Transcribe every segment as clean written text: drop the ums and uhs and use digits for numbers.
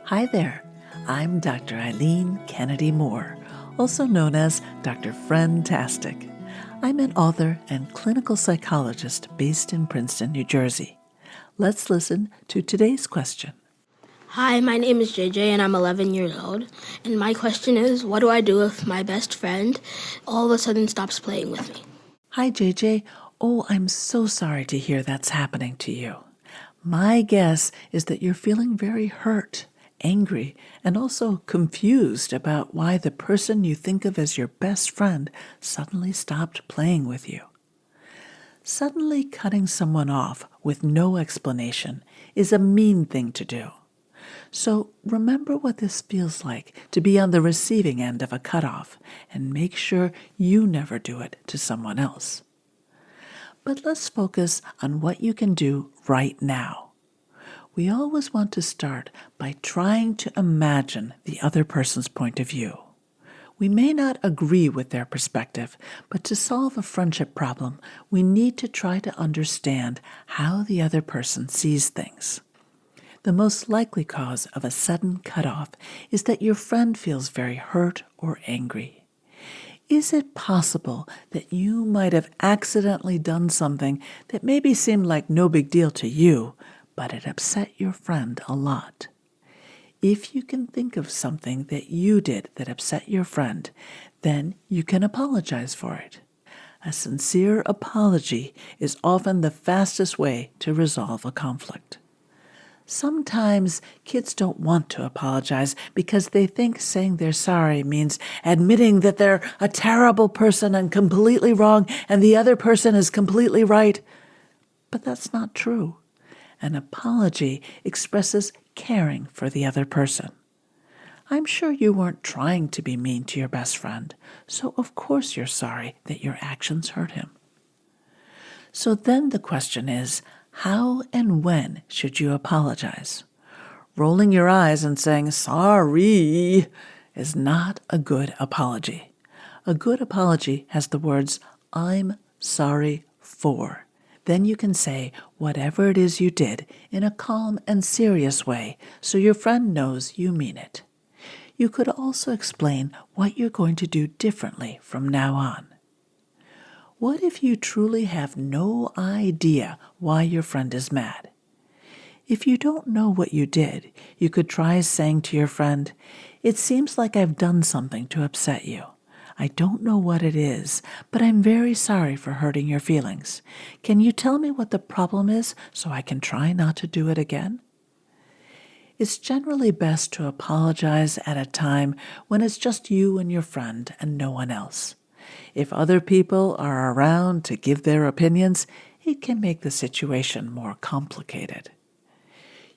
Hi there, I'm Dr. Eileen Kennedy Moore, also known as Dr. Friendtastic. I'm an author and clinical psychologist based in Princeton, New Jersey. Let's listen to today's question. Hi, my name is JJ and I'm 11 years old. And my question is, what do I do if my best friend all of a sudden stops playing with me? Hi, JJ. Oh, I'm so sorry to hear that's happening to you. My guess is that you're feeling very hurt, angry, and also confused about why the person you think of as your best friend suddenly stopped playing with you. Suddenly cutting someone off with no explanation is a mean thing to do. So remember what this feels like to be on the receiving end of a cutoff, and make sure you never do it to someone else. But let's focus on what you can do right now. We always want to start by trying to imagine the other person's point of view. We may not agree with their perspective, but to solve a friendship problem, we need to try to understand how the other person sees things. The most likely cause of a sudden cutoff is that your friend feels very hurt or angry. Is it possible that you might have accidentally done something that maybe seemed like no big deal to you, but it upset your friend a lot? If you can think of something that you did that upset your friend, then you can apologize for it. A sincere apology is often the fastest way to resolve a conflict. Sometimes kids don't want to apologize because they think saying they're sorry means admitting that they're a terrible person and completely wrong and the other person is completely right. But that's not true. An apology expresses caring for the other person. I'm sure you weren't trying to be mean to your best friend, so of course you're sorry that your actions hurt him. So then the question is, how and when should you apologize? Rolling your eyes and saying, sorry, is not a good apology. A good apology has the words, I'm sorry for. Then you can say whatever it is you did in a calm and serious way so your friend knows you mean it. You could also explain what you're going to do differently from now on. What if you truly have no idea why your friend is mad? If you don't know what you did, you could try saying to your friend, it seems like I've done something to upset you. I don't know what it is, but I'm very sorry for hurting your feelings. Can you tell me what the problem is so I can try not to do it again? It's generally best to apologize at a time when it's just you and your friend and no one else. If other people are around to give their opinions, it can make the situation more complicated.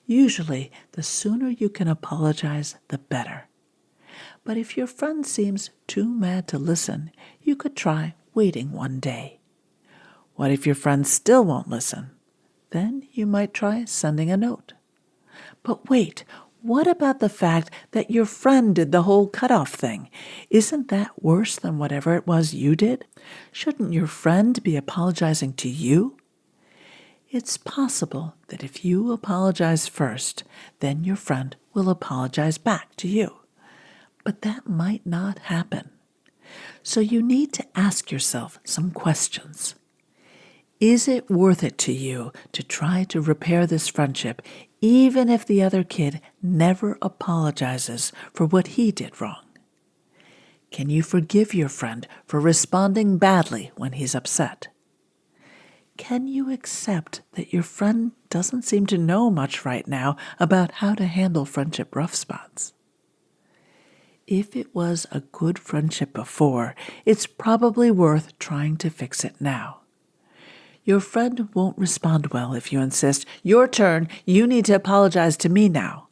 Usually, the sooner you can apologize, the better. But if your friend seems too mad to listen, you could try waiting one day. What if your friend still won't listen? Then you might try sending a note. But wait, what about the fact that your friend did the whole cutoff thing? Isn't that worse than whatever it was you did? Shouldn't your friend be apologizing to you? It's possible that if you apologize first, then your friend will apologize back to you. But that might not happen. So you need to ask yourself some questions. Is it worth it to you to try to repair this friendship even if the other kid never apologizes for what he did wrong? Can you forgive your friend for responding badly when he's upset? Can you accept that your friend doesn't seem to know much right now about how to handle friendship rough spots? If it was a good friendship before, it's probably worth trying to fix it now. Your friend won't respond well if you insist, your turn, you need to apologize to me now.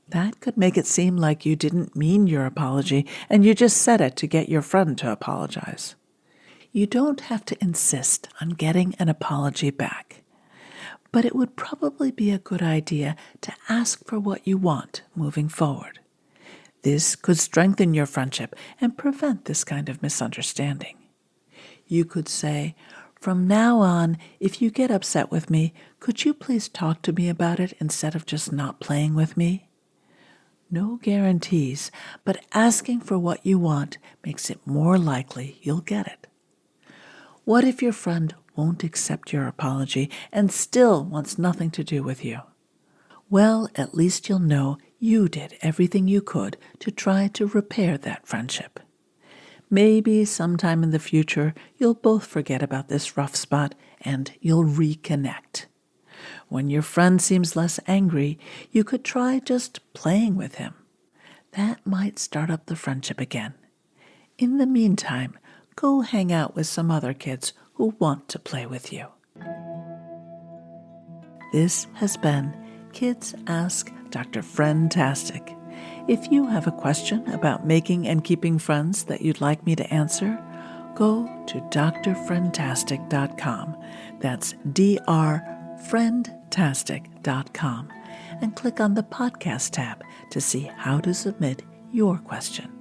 That could make it seem like you didn't mean your apology and you just said it to get your friend to apologize. You don't have to insist on getting an apology back, but it would probably be a good idea to ask for what you want moving forward. This could strengthen your friendship and prevent this kind of misunderstanding. You could say, from now on, if you get upset with me, could you please talk to me about it instead of just not playing with me? No guarantees, but asking for what you want makes it more likely you'll get it. What if your friend won't accept your apology and still wants nothing to do with you? Well, at least you'll know you did everything you could to try to repair that friendship. Maybe sometime in the future you'll both forget about this rough spot and you'll reconnect. When your friend seems less angry, you could try just playing with him. That might start up the friendship again. In the meantime, go hang out with some other kids who want to play with you. This has been Kids Ask Dr. Friendtastic. If you have a question about making and keeping friends that you'd like me to answer, go to drfriendtastic.com. That's drfriendtastic.com and click on the podcast tab to see how to submit your question.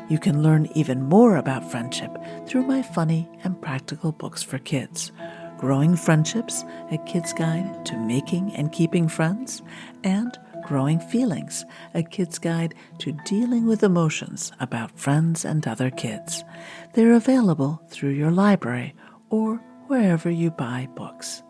You can learn even more about friendship through my funny and practical books for kids, Growing Friendships, a kid's guide to making and keeping friends, and Growing Feelings, a kid's guide to dealing with emotions about friends and other kids. They're available through your library or wherever you buy books.